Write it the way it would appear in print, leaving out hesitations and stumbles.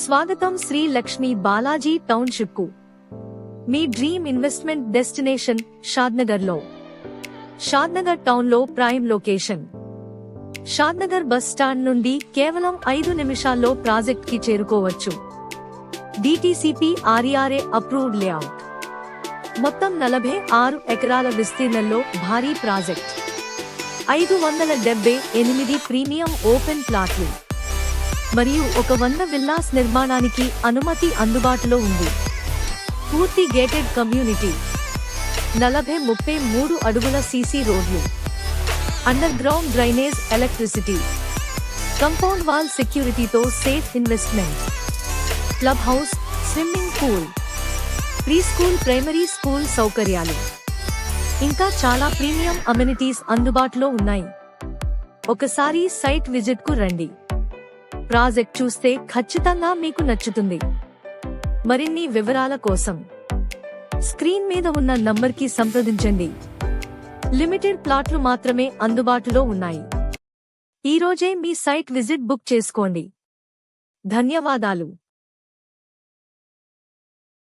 స్వాగతం శ్రీ లక్ష్మీ బాలాజీ టౌన్షిప్ కు. మీ డ్రీమ్ ఇన్వెస్ట్మెంట్ డెస్టినేషన్ షాద్నగర్ లో. షాద్నగర్ టౌన్ లో prime location. Shadnagar bus stand నుండి కేవలం 5 నిమిషాల్లో ప్రాజెక్ట్ కి చేరుకోవచ్చు. DTCP RERA approved layout. మొత్తం 46 ఎకరాల విస్తీర్ణంలో భారీ ప్రాజెక్ట్. 578 ప్రీమియం ఓపెన్ ప్లాట్లు మరియు 100 విల్లాస్ నిర్మాణానికి అనుమతి అందుబాటులో ఉంది. పూర్తి గేటెడ్ కమ్యూనిటీ. 33 అడుగుల సీసీ రోడ్లు, underground drainage, electricity, compound wall సెక్యూరిటీతో safe investment, club house, swimming pool, pre school, primary school సౌకర్యాలు, ఇంకా చాలా ప్రీమియం అమెనిటీస్ అందుబాటులో ఉన్నాయి. ఒకసారి సైట్ విజిట్ కు రండి. ప్రాజెక్ట్ చూస్తే ఖచ్చితంగా మీకు నచ్చుతుంది. మరిన్ని వివరాల కోసం స్క్రీన్ మీద ఉన్న నంబర్కి సంప్రదించండి. లిమిటెడ్ ప్లాట్లు మాత్రమే అందుబాటులో ఉన్నాయి. ఈ రోజే మీ సైట్ విజిట్ బుక్ చేసుకోండి. ధన్యవాదాలు.